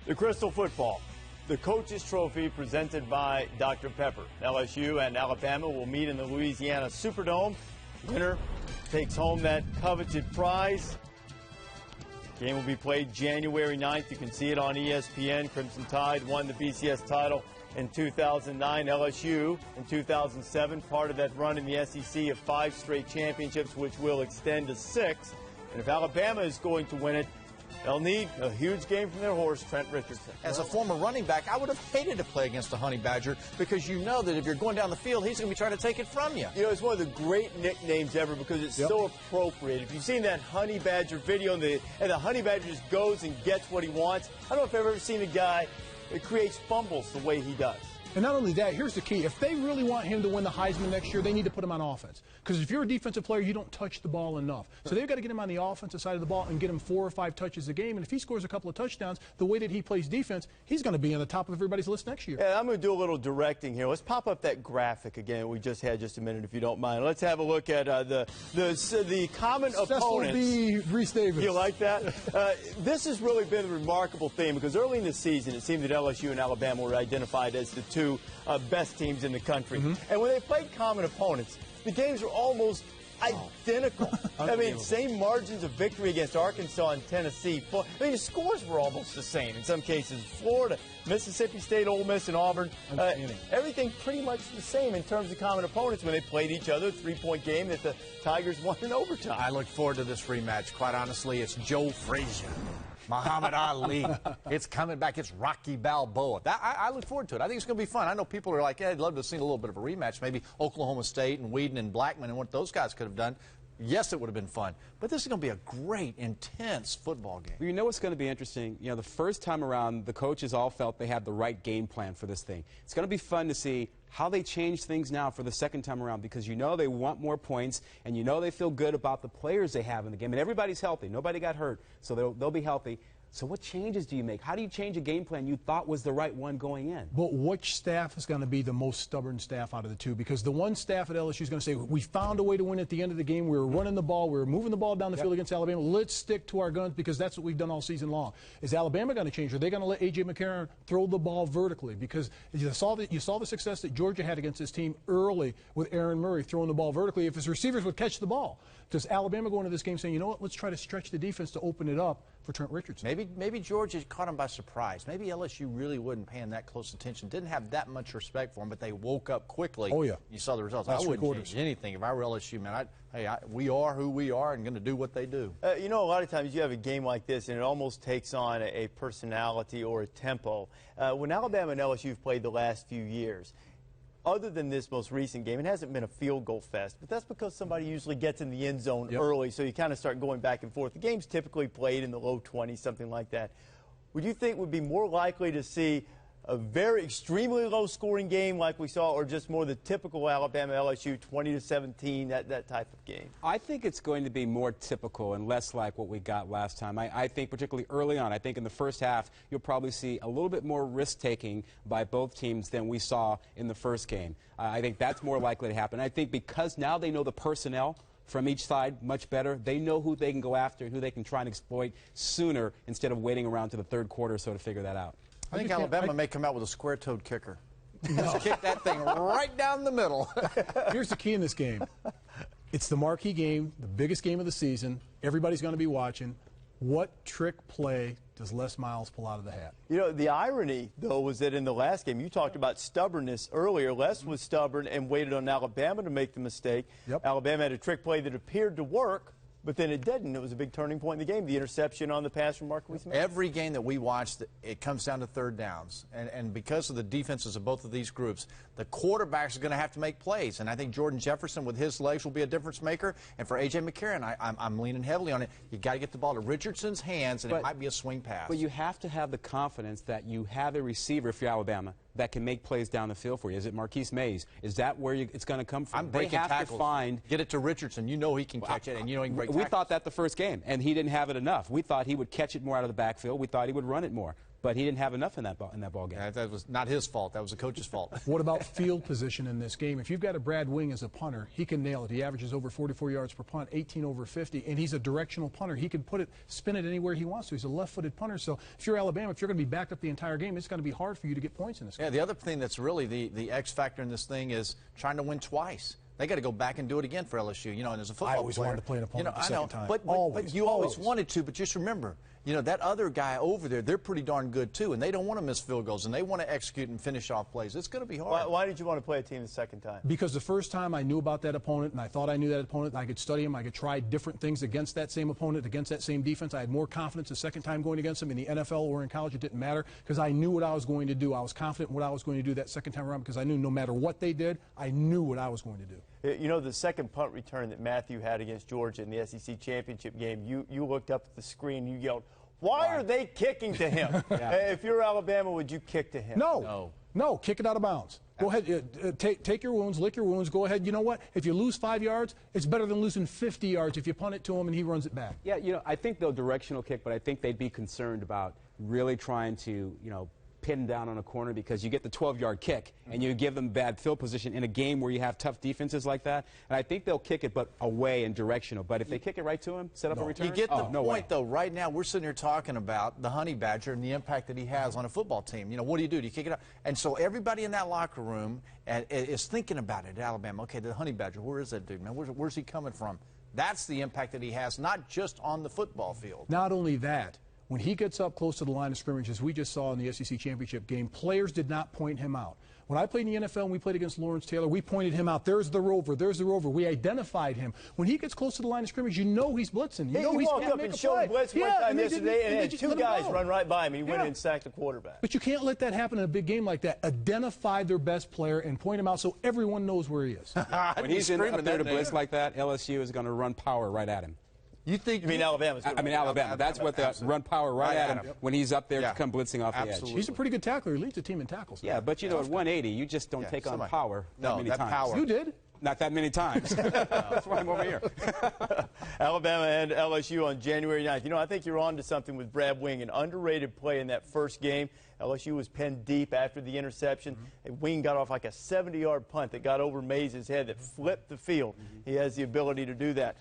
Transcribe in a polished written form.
The Crystal Football, the Coach's Trophy presented by Dr. Pepper. LSU and Alabama will meet in the Louisiana Superdome. Winner takes home that coveted prize. The game will be played January 9th. You can see it on ESPN. Crimson Tide won the BCS title in 2009. LSU in 2007, part of that run in the SEC of 5 straight championships, which will extend to 6. And if Alabama is going to win it, they'll need a huge game from their horse, Trent Richardson. As a former running back, I would have hated to play against a Honey Badger because you know that if you're going down the field, he's going to be trying to take it from you. You know, it's one of the great nicknames ever because it's so appropriate. If you've seen that Honey Badger video and the Honey Badger just goes and gets what he wants, I don't know if I've ever seen a guy that creates fumbles the way he does. And not only that, here's the key. If they really want him to win the Heisman next year, they need to put him on offense. Because if you're a defensive player, you don't touch the ball enough. So they've got to get him on the offensive side of the ball and get him 4 or 5 touches a game. And if he scores a couple of touchdowns, the way that he plays defense, he's going to be on the top of everybody's list next year. Yeah, I'm going to do a little directing here. Let's pop up that graphic again we just had just a minute, if you don't mind. Let's have a look at the common opponents. B. Reese Davis. You like that? This has really been a remarkable theme because early in the season, it seemed that LSU and Alabama were identified as the 2 best teams in the country. And when they played common opponents, the games were almost identical. I mean, same margins of victory against Arkansas and Tennessee. I mean, the scores were almost the same in some cases. Florida, Mississippi State, Ole Miss, and Auburn. Everything pretty much the same in terms of common opponents when they played each other. 3-point game that the Tigers won in overtime. I look forward to this rematch. Quite honestly, it's Joe Frazier, Muhammad Ali. It's coming back. It's Rocky Balboa. I look forward to it. I think it's going to be fun. I know people are like, yeah, I'd love to see a little bit of a rematch. Maybe Oklahoma State and Whedon and Blackman and what those guys could have done. Yes, it would have been fun. But this is going to be a great, intense football game. Well, you know what's going to be interesting? You know, the first time around, the coaches all felt they had the right game plan for this thing. It's going to be fun to see how they change things now for the second time around because you know they want more points and you know they feel good about the players they have in the game. And everybody's healthy. Nobody got hurt, so they'll be healthy. So what changes do you make? How do you change a game plan you thought was the right one going in? But which staff is going to be the most stubborn staff out of the 2? Because the one staff at LSU is going to say, we found a way to win at the end of the game. We were running the ball. We were moving the ball down the field against Alabama. Let's stick to our guns because that's what we've done all season long. Is Alabama going to change? Are they going to let A.J. McCarron throw the ball vertically? Because you saw the success that Georgia had against this team early with Aaron Murray throwing the ball vertically if his receivers would catch the ball. Does Alabama go into this game saying, you know what, let's try to stretch the defense to open it up for Trent Richardson? Maybe Georgia caught him by surprise. Maybe LSU really wasn't paying that close attention, didn't have that much respect for him, but they woke up quickly. Oh, yeah. You saw the results. I wouldn't change anything if I were LSU, man. We are who we are and going to do what they do. You know, a lot of times you have a game like this, and it almost takes on a personality or a tempo. When Alabama and LSU have played the last few years, other than this most recent game, it hasn't been a field goal fest, but that's because somebody usually gets in the end zone early, so you kind of start going back and forth. The game's typically played in the low 20s, something like that. Would you think would be more likely to see a very extremely low-scoring game like we saw, or just more the typical Alabama LSU 20-17, that type of game? I think it's going to be more typical and less like what we got last time. I think particularly early on, I think in the first half, you'll probably see a little bit more risk-taking by both teams than we saw in the first game. I think that's more likely to happen. I think because now they know the personnel from each side much better. They know who they can go after and who they can try and exploit sooner instead of waiting around to the third quarter or so to figure that out. I think Alabama may come out with a square-toed kicker. Just kick that thing right down the middle. Here's the key in this game. It's the marquee game, the biggest game of the season. Everybody's going to be watching. What trick play does Les Miles pull out of the hat? You know, the irony, though, was that in the last game, you talked about stubbornness earlier. Les was stubborn and waited on Alabama to make the mistake. Alabama had a trick play that appeared to work, but then it didn't. It was a big turning point in the game, the interception on the pass from Marquise Mason. Every game that we watched, it comes down to third downs. And because of the defenses of both of these groups, the quarterbacks are going to have to make plays. And I think Jordan Jefferson with his legs will be a difference maker. And for A.J. McCarron, I'm leaning heavily on it. You got to get the ball to Richardson's hands, and it might be a swing pass. But you have to have the confidence that you have a receiver, if you're Alabama, that can make plays down the field for you. Is it Marquise Mays? Is that where it's going to come from? I'm breaking tackles. To find, get it to Richardson. You know he can catch it, and you know he can break tackles. We thought that the first game, and he didn't have it enough. We thought he would catch it more out of the backfield. We thought he would run it more. but he didn't have enough in that ball game. Yeah, that was not his fault. That was the coach's fault. What about field position in this game? If you've got a Brad Wing as a punter, he can nail it. He averages over 44 yards per punt, 18 over 50, and he's a directional punter. He can spin it anywhere he wants to. He's a left-footed punter. So if you're Alabama, if you're going to be backed up the entire game, it's going to be hard for you to get points in this game. Yeah, the other thing that's really the X factor in this thing is trying to win twice. They got to go back and do it again for LSU. You know, and as a football player, I always wanted to play an opponent the second time. But you always wanted to. But just remember, you know, that other guy over there, they're pretty darn good too, and they don't want to miss field goals, and they want to execute and finish off plays. It's going to be hard. Why did you want to play a team the second time? Because the first time I knew about that opponent, and I thought I knew that opponent, and I could study him, I could try different things against that same opponent, against that same defense. I had more confidence the second time going against him in the NFL or in college. It didn't matter because I knew what I was going to do. I was confident in what I was going to do that second time around because I knew no matter what they did, I knew what I was going to do. You know, the second punt return that Matthew had against Georgia in the SEC championship game, you looked up at the screen and you yelled, why are they kicking to him? If you're Alabama, would you kick to him? No, kick it out of bounds. Go ahead, take your wounds, lick your wounds, go ahead. You know what? If you lose 5 yards, it's better than losing 50 yards if you punt it to him and he runs it back. Yeah, you know, I think they'll directional kick, but I think they'd be concerned about really trying to, you know, pin down on a corner because you get the 12-yard kick and you give them bad field position in a game where you have tough defenses like that. And I think they'll kick it, but away and directional. But if they kick it right to him, set up a return. You get the point, though. Right now, we're sitting here talking about the Honey Badger and the impact that he has on a football team. You know, what do? Do you kick it out? And so everybody in that locker room is thinking about it at Alabama. Okay, the Honey Badger, where is that dude, man? Where's he coming from? That's the impact that he has, not just on the football field. Not only that, when he gets up close to the line of scrimmage, as we just saw in the SEC championship game, players did not point him out. When I played in the NFL and we played against Lawrence Taylor, we pointed him out. There's the rover. There's the rover. We identified him. When he gets close to the line of scrimmage, you know he's blitzing. You know he's walked up and showed blitz one time yesterday and had two guys run right by him. He went in and sacked the quarterback. But you can't let that happen in a big game like that. Identify their best player and point him out so everyone knows where he is. When he's up there to blitz like that, LSU is going to run power right at him. You think? You mean Alabama's? I mean Alabama. That's what they run power right at him when he's up there to come blitzing off the edge. He's a pretty good tackler. He leads the team in tackles. Yeah, but you know, at 180, you just don't take on power that many times. Power. You did. Not that many times. That's why I'm over here. Alabama and LSU on January 9th. You know, I think you're on to something with Brad Wing, an underrated play in that first game. LSU was pinned deep after the interception. Wing got off like a 70-yard punt that got over Mays' head that flipped the field. He has the ability to do that.